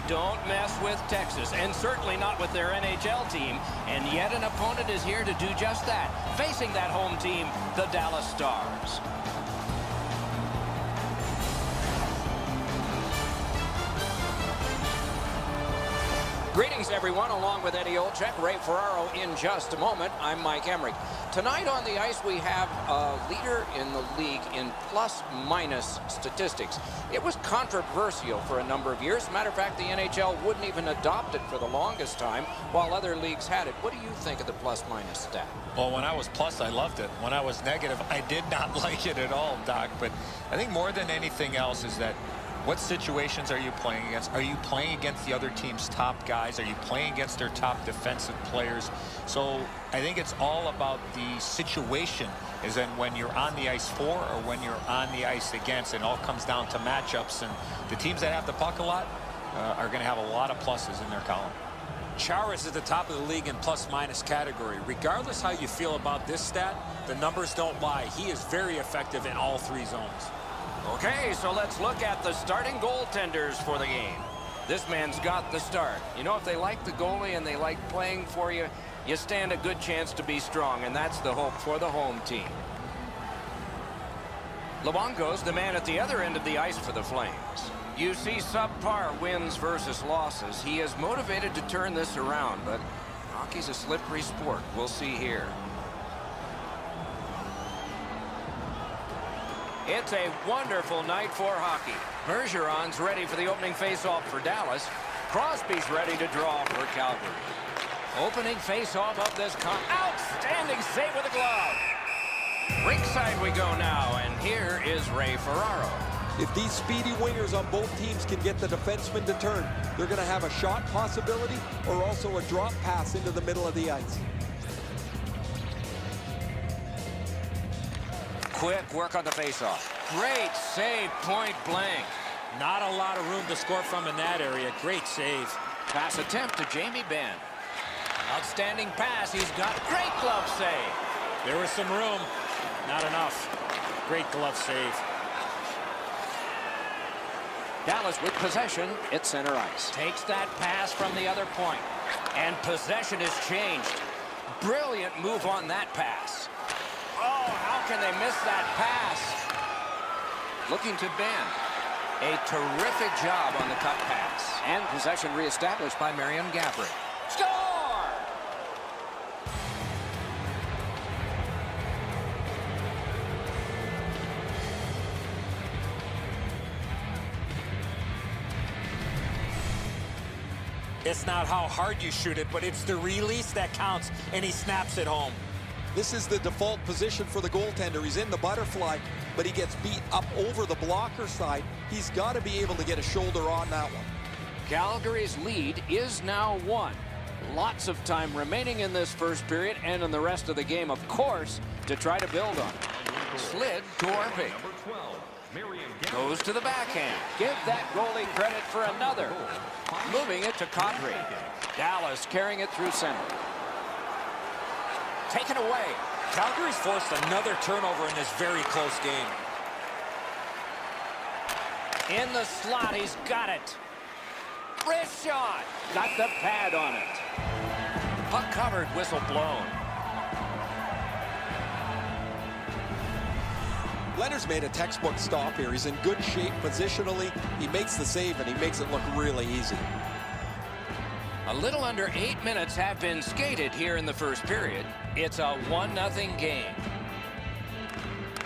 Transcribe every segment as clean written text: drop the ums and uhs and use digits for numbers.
don't mess with Texas, and certainly not with their NHL team. And yet an opponent is here to do just that, facing that home team, the Dallas Stars. Greetings, everyone. Along with Eddie Olczyk, Ray Ferraro in just a moment. I'm Mike Emmerich. Tonight on the ice, we have a leader in the league in plus-minus statistics. It was controversial for a number of years. As a matter of fact, the NHL wouldn't even adopt it for the longest time, while other leagues had it. What do you think of the plus-minus stat? Well, when I was plus, I loved it. When I was negative, I did not like it at all, Doc. But I think more than anything else is that what situations are you playing against? Are you playing against the other team's top guys? Are you playing against their top defensive players? So I think it's all about the situation, is in when you're on the ice for or when you're on the ice against. It all comes down to matchups, and the teams that have the puck a lot are going to have a lot of pluses in their column. Chara is at the top of the league in plus-minus category. Regardless how you feel about this stat, the numbers don't lie. He is very effective in all three zones. Okay, so let's look at the starting goaltenders for the game. This man's got the start. You know, if they like the goalie and they like playing for you, you stand a good chance to be strong, and that's the hope for the home team. Luongo's the man at the other end of the ice for the Flames. You see subpar wins versus losses. He is motivated to turn this around, but hockey's a slippery sport. We'll see here. It's a wonderful night for hockey. Bergeron's ready for the opening faceoff for Dallas. Crosby's ready to draw for Calgary. Opening faceoff of this outstanding save with a glove. Rinkside we go now, and here is Ray Ferraro. If these speedy wingers on both teams can get the defenseman to turn, they're going to have a shot possibility or also a drop pass into the middle of the ice. Quick work on the faceoff. Great save, point blank. Not a lot of room to score from in that area. Great save. Pass attempt to Jamie Benn. Outstanding pass. He's got great glove save. There was some room. Not enough. Great glove save. Dallas with possession at center ice. Takes that pass from the other point. And possession is changed. Brilliant move on that pass. Oh, how can they miss that pass? Looking to Ben. A terrific job on the cut pass. And possession reestablished by Marion Gaborik. Score! It's not how hard you shoot it, but it's the release that counts, and he snaps it home. This is the default position for the goaltender. He's in the butterfly, but he gets beat up over the blocker side. He's got to be able to get a shoulder on that one. Calgary's lead is now 1. Lots of time remaining in this first period and in the rest of the game, of course, to try to build on it. Slid to Orpik. Goes to the backhand. Give that goalie credit for another. Moving it to Kadri. Dallas carrying it through center. Taken away. Calgary's forced another turnover in this very close game. In the slot, he's got it. Wrist shot. Got the pad on it. Puck covered, whistle blown. Leonard's made a textbook stop here. He's in good shape positionally. He makes the save, and he makes it look really easy. A little under 8 minutes have been skated here in the first period. It's a 1-0 game.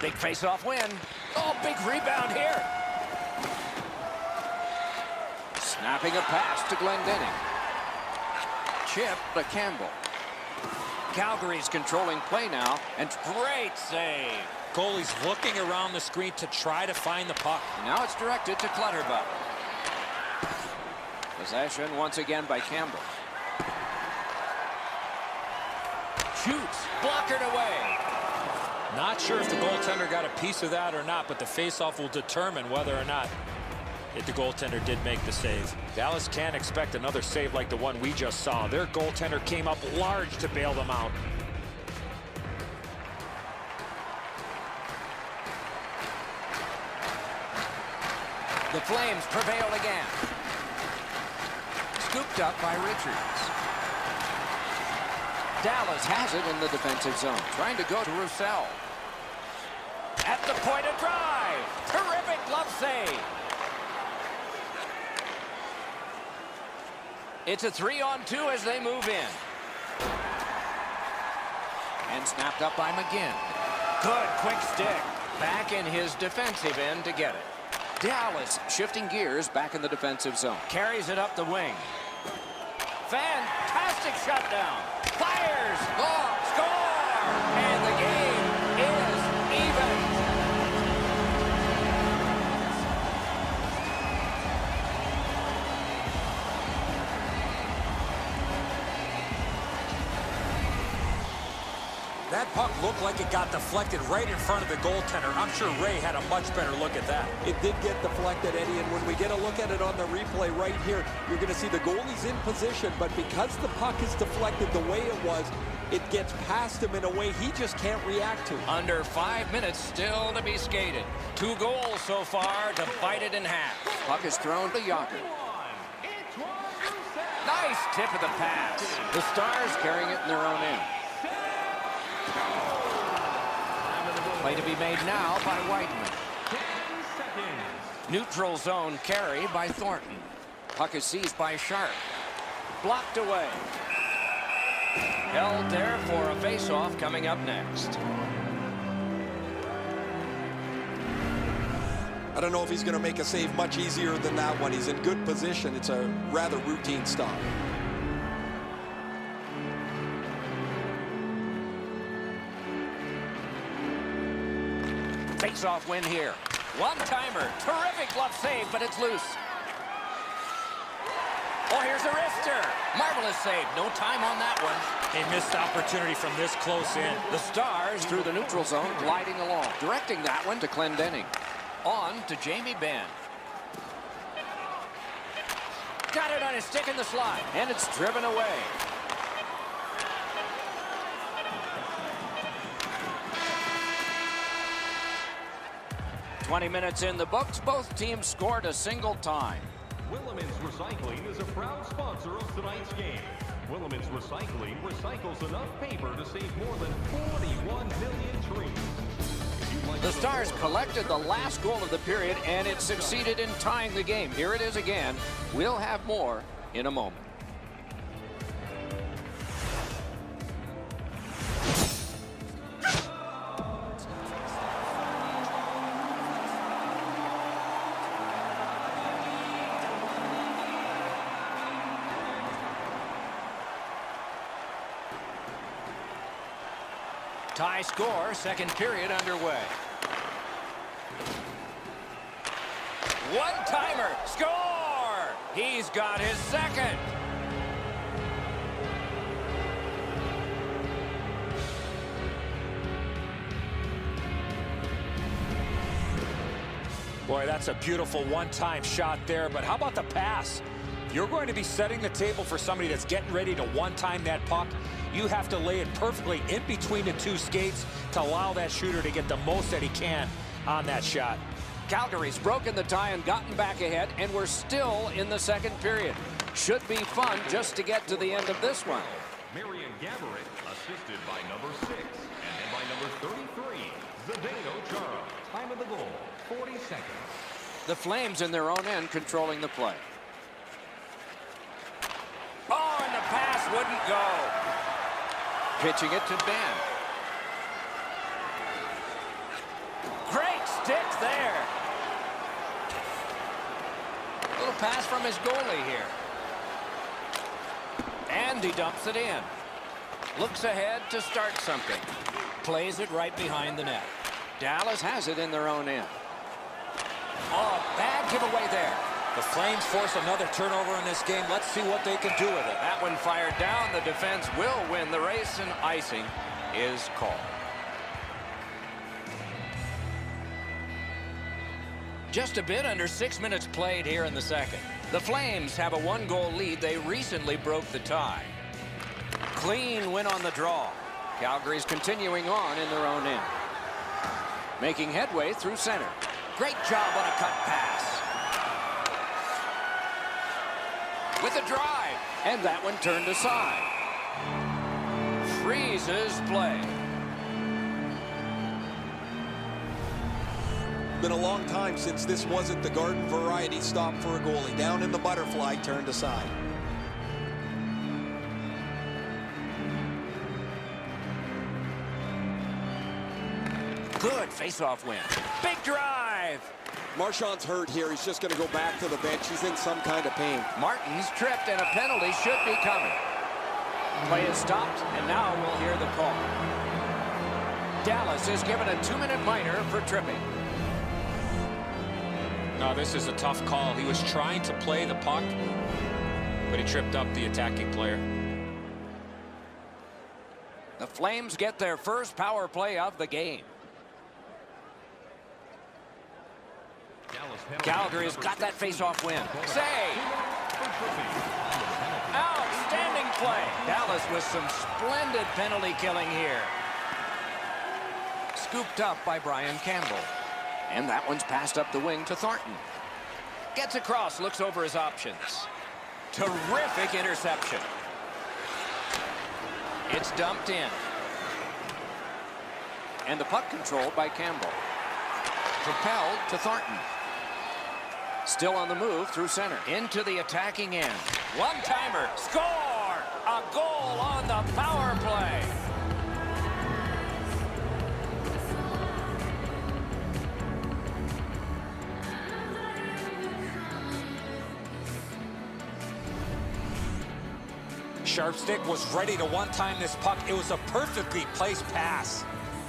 Big face-off win. Oh, big rebound here. Snapping a pass to Glendening. Chip to Campbell. Calgary's controlling play now, and great save. Goalie's looking around the screen to try to find the puck. Now it's directed to Clutterbuck. Possession once again by Campbell. Shoots, blockered away. Not sure if the goaltender got a piece of that or not, but the faceoff will determine whether or not the goaltender did make the save. Dallas can't expect another save like the one we just saw. Their goaltender came up large to bail them out. The Flames prevailed again. scooped up by Richards. Dallas has it in the defensive zone, trying to go to Roussel. At the point of drive. Terrific glove save. It's a 3-on-2 as they move in. And snapped up by McGinn. Good quick stick. Back in his defensive end to get it. Dallas shifting gears back in the defensive zone. Carries it up the wing. Fantastic shutdown. Fires. Oh, score! And the game is even. That puck looked like it got deflected right in front of the goaltender. I'm sure Ray had a much better look at that. It did get deflected, Eddie, and when we get a look at it on the replay right here, you're going to see the goalie's in position, but because the puck is deflected the way it was, it gets past him in a way he just can't react to. Under 5 minutes still to be skated. 2 goals so far, divided in half. Puck is thrown to Yager. Nice tip of the pass. The Stars carrying it in their own end. Play to be made now by Whiteman. Neutral zone carry by Thornton. Puck is seized by Sharp. Blocked away. Held there for a face-off coming up next. I don't know if he's going to make a save much easier than that one. He's in good position. It's a rather routine stop. Face-off win here. One-timer. Terrific glove save, but it's loose. Oh, here's a wrister. Marvelous save. No time on that one. A missed opportunity from this close in. The Stars through the neutral zone, gliding along. Directing that one to Clendenning. On to Jamie Benn. Got it on his stick in the slot. And it's driven away. "20 minutes in the books. Both teams scored a single time. Willemins Recycling is a proud sponsor of tonight's game. Willemins Recycling recycles enough paper to save more than 41 million trees. The Stars collected the last goal of the period, and it succeeded in tying the game. Here it is again. We'll have more in a moment. Tie score, second period underway. One-timer, score! He's got his second. Boy, that's a beautiful one-time shot there, but how about the pass? If you're going to be setting the table for somebody that's getting ready to one-time that puck, you have to lay it perfectly in between the two skates to allow that shooter to get the most that he can on that shot. Calgary's broken the tie and gotten back ahead, and we're still in the second period. Should be fun just to get to the end of this one. Marian Gaborik assisted by number 6 and then by number 33, Zdeno Chara. Time of the goal, 40 seconds. The Flames in their own end controlling the play. Oh, and the pass wouldn't go. Pitching it to Ben. Great stick there. Little pass from his goalie here. And he dumps it in. Looks ahead to start something. Plays it right behind the net. Dallas has it in their own end. Oh, bad giveaway there. The Flames force another turnover in this game. Let's see what they can do with it. That one fired down. The defense will win the race, and icing is called. Just a bit under 6 minutes played here in the second. The Flames have a 1-goal lead. They recently broke the tie. Clean win on the draw. Calgary's continuing on in their own end. Making headway through center. Great job on a cut pass. with a drive. And that one turned aside. Freezes play. Been a long time since this wasn't the garden variety stop for a goalie. Down in the butterfly, turned aside. Good face-off win. Big drive. Marchand's hurt here. He's just going to go back to the bench. He's in some kind of pain. Martin's tripped, and a penalty should be coming. Play is stopped, and now we'll hear the call. Dallas is given a 2-minute minor for tripping. No, this is a tough call. He was trying to play the puck, but he tripped up the attacking player. The Flames get their first power play of the game. Calgary's got that face-off win. Save! Outstanding play. Dallas with some splendid penalty killing here. Scooped up by Brian Campbell. And that one's passed up the wing to Thornton. Gets across, looks over his options. Terrific interception. It's dumped in. And the puck controlled by Campbell. Propelled to Thornton. Still on the move through center. Into the attacking end. One-timer. Score! A goal on the power play. Sharpstick was ready to one-time this puck. It was a perfectly placed pass.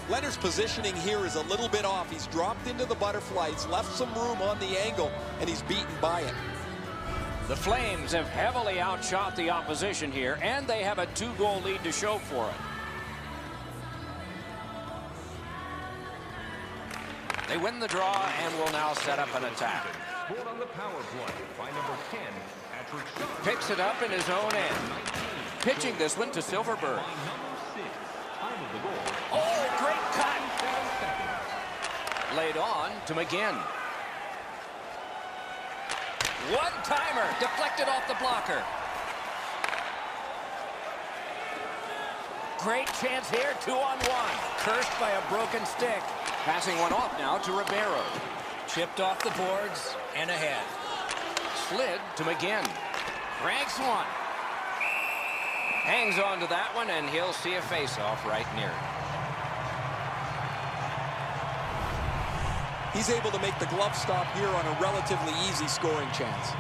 Leonard's positioning here is a little bit off. He's dropped into the butterfly. He's left some room on the angle, and he's beaten by it. The Flames have heavily outshot the opposition here, and they have a 2-goal lead to show for it. They win the draw and will now set up an attack. Scored on the power play by number 10, Patrick Sharp. Picks it up in his own end. Pitching this one to Silverberg. Oh, great cut. Laid on to McGinn. One-timer, deflected off the blocker. Great chance here, 2-on-1. Cursed by a broken stick. Passing one off now to Ribeiro. Chipped off the boards and ahead. Slid to McGinn. Cranks one. Hangs on to that one, and he'll see a face-off right near it. He's able to make the glove stop here on a relatively easy scoring chance.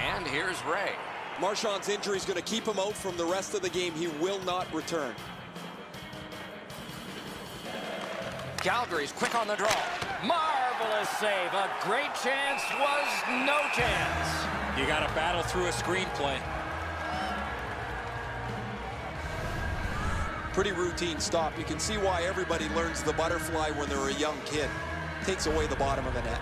And here's Ray. Marchand's injury is going to keep him out from the rest of the game. He will not return. Calgary's quick on the draw. Marvelous save. A great chance was no chance. You got to battle through a screenplay. Pretty routine stop. You can see why everybody learns the butterfly when they're a young kid. Takes away the bottom of the net.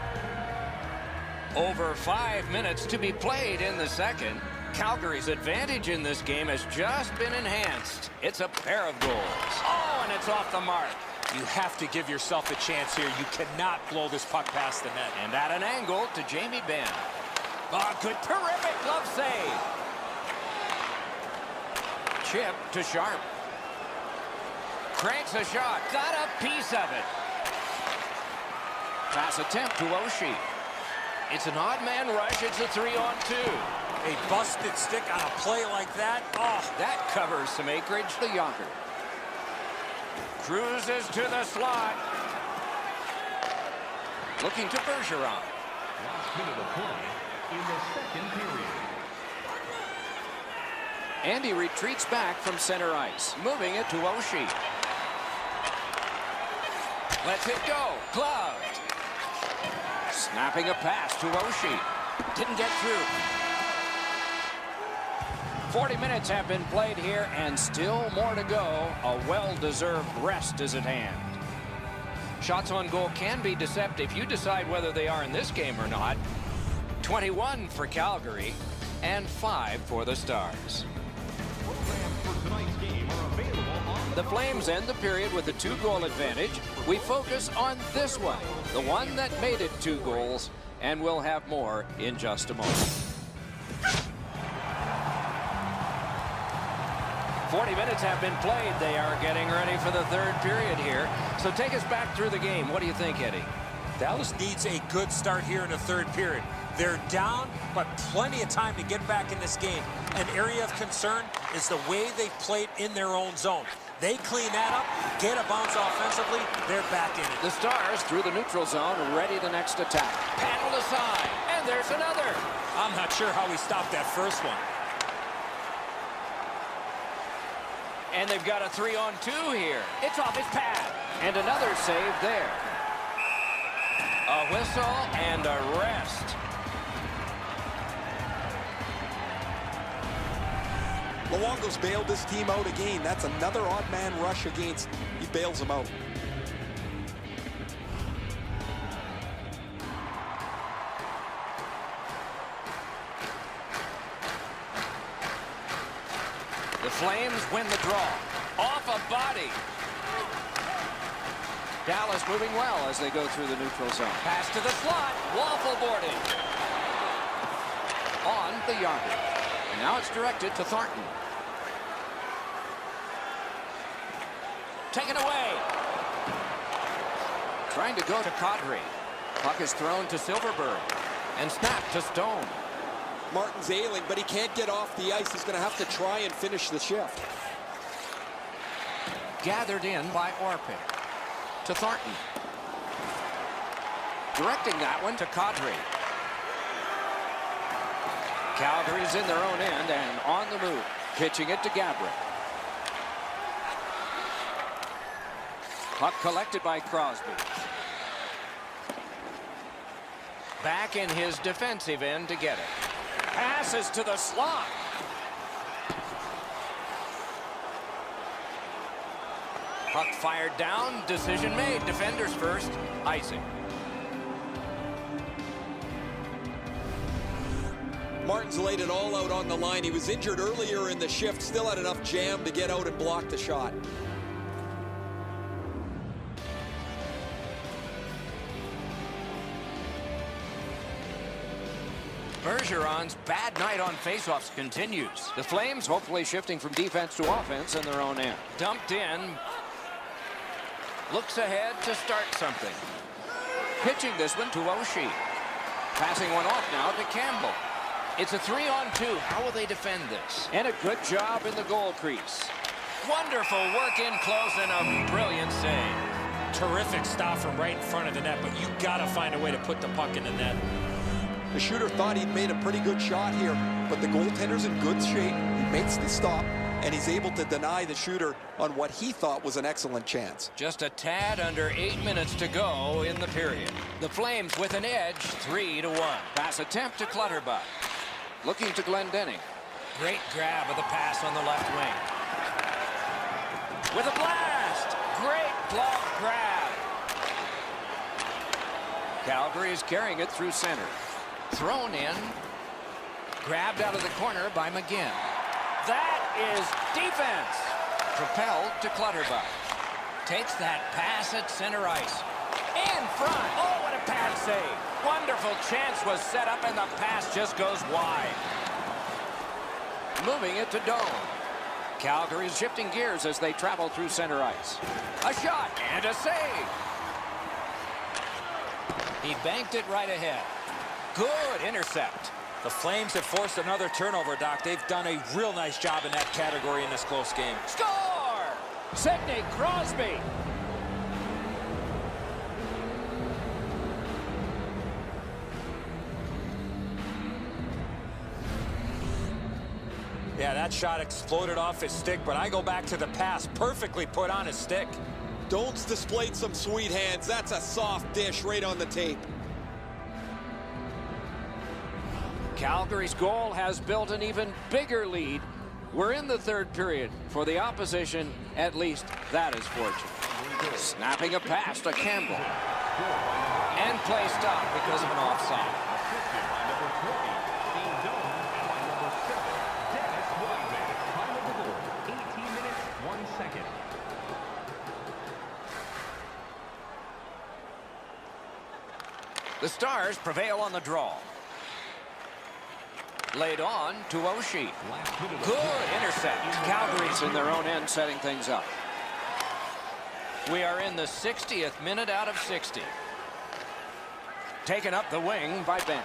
Over 5 minutes to be played in the second. Calgary's advantage in this game has just been enhanced. It's a pair of goals. Oh, and it's off the mark. You have to give yourself a chance here. You cannot blow this puck past the net. And at an angle to Jamie Benn. Oh, good, terrific glove save. Chip to Sharp. Cranks a shot. Got a piece of it. Pass attempt to Oshie. It's an odd man rush. It's a 3-on-2. A busted stick on a play like that. Oh, that covers some acreage to Yonker. Cruises to the slot. Looking to Bergeron. Last minute of play in the second period. And he retreats back from center ice, moving it to Oshie. Lets it go. Gloved. Snapping a pass to Oshie. Didn't get through. 40 minutes have been played here, and still more to go. A well-deserved rest is at hand. Shots on goal can be deceptive. You decide whether they are in this game or not. 21 for Calgary, and 5 for the Stars. Programs for tonight's game are available on The Flames end the period with a 2-goal advantage. We focus on this one, the one that made it 2 goals, and we'll have more in just a moment. 40 minutes have been played. They are getting ready for the third period here. So take us back through the game. What do you think, Eddie? Dallas needs a good start here in the third period. They're down, but plenty of time to get back in this game. An area of concern is the way they played in their own zone. They clean that up, get a bounce offensively, they're back in it. The Stars through the neutral zone, ready the next attack. Paddled aside, and there's another. I'm not sure how he stopped that first one. And they've got a 3-on-2 here. It's off his pad. And another save there. A whistle and a rest. Luongo's bailed this team out again. That's another odd man rush against. He bails them out. The Flames win the draw. Off a body. Dallas moving well as they go through the neutral zone. Pass to the slot. Waffle boarding. On the yardage. Now it's directed to Thornton. Taken away. Trying to go to Kadri. Puck is thrown to Silverberg. And snapped to Stone. Martin's ailing, but he can't get off the ice. He's going to have to try and finish the shift. Gathered in by Orpik. To Thornton. Directing that one to Kadri. Calgary's in their own end and on the move. Pitching it to Gabrick. Puck collected by Crosby. Back in his defensive end to get it. Passes to the slot. Puck fired down. Decision made. Defenders first. Icing. Martin's laid it all out on the line. He was injured earlier in the shift. Still had enough jam to get out and block the shot. Bergeron's bad night on faceoffs continues. The Flames hopefully shifting from defense to offense in their own end. Dumped in. Looks ahead to start something. Pitching this one to Oshie. Passing one off now to Campbell. It's a 3-on-2. How will they defend this? And a good job in the goal crease. Wonderful work in close and a brilliant save. Terrific stop from right in front of the net, but you got to find a way to put the puck in the net. The shooter thought he'd made a pretty good shot here, but the goaltender's in good shape. He makes the stop, and he's able to deny the shooter on what he thought was an excellent chance. Just a tad under 8 minutes to go in the period. The Flames with an edge, 3-1. Pass attempt to Clutterbuck. Looking to Glendening. Great grab of the pass on the left wing. With a blast! Great glove grab. Calgary is carrying it through center. Thrown in. Grabbed out of the corner by McGinn. That is defense. Propelled to Clutterbuck. Takes that pass at center ice. In front. Oh, what a pass save. Wonderful chance was set up and the pass just goes wide. Moving it to Dome. Calgary is shifting gears as they travel through center ice. A shot and a save. He banked it right ahead. Good intercept. The Flames have forced another turnover, Doc. They've done a real nice job in that category in this close game. Score! Sidney Crosby. Yeah, that shot exploded off his stick, but I go back to the pass. Perfectly put on his stick. Doan's displayed some sweet hands. That's a soft dish right on the tape. Calgary's goal has built an even bigger lead. We're in the third period. For the opposition, at least that is fortunate. Snapping a pass to Campbell. And play stopped because of an offside. Assisted by number 20, Dean Doan, and by number 7, Dennis Wideman. Time of the goal, 18 minutes, 1 second. The Stars prevail on the draw. Laid on to Oshie. Good intercept. Calgary's in their own end setting things up. We are in the 60th minute out of 60. Taken up the wing by Ben.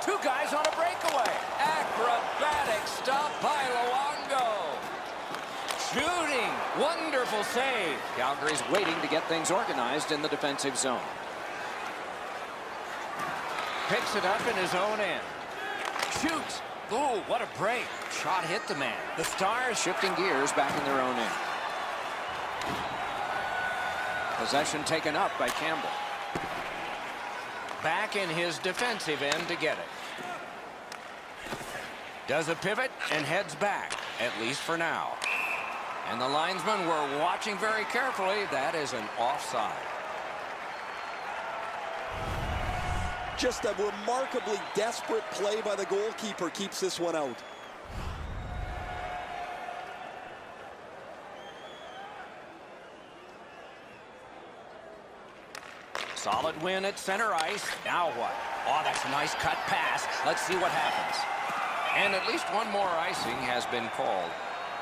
Two guys on a breakaway. Acrobatic stop by Luongo. Shooting. Wonderful save. Calgary's waiting to get things organized in the defensive zone. Picks it up in his own end. Shoots. Ooh, what a break. Shot hit the man. The Stars shifting gears back in their own end. Possession taken up by Campbell. Back in his defensive end to get it. Does a pivot and heads back, at least for now. And the linesmen were watching very carefully. That is an offside. Just a remarkably desperate play by the goalkeeper keeps this one out. Solid win at center ice. Now what? Oh, that's a nice cut pass. Let's see what happens. And at least one more icing has been called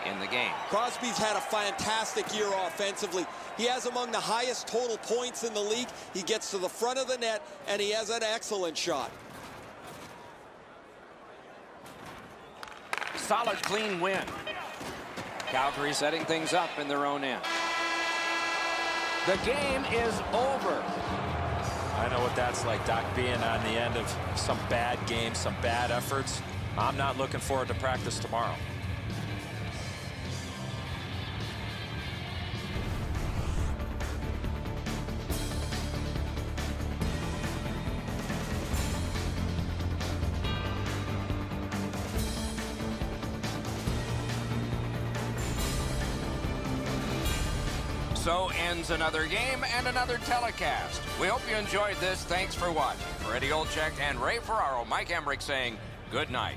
in the game. Crosby's had a fantastic year offensively. He has among the highest total points in the league. He gets to the front of the net, and he has an excellent shot. Solid, clean win. Calgary setting things up in their own end. The game is over. I know what that's like, Doc, being on the end of some bad games, some bad efforts. I'm not looking forward to practice tomorrow. So ends another game and another telecast. We hope you enjoyed this. Thanks for watching. For Eddie Olczyk and Ray Ferraro, Mike Emmerich saying good night.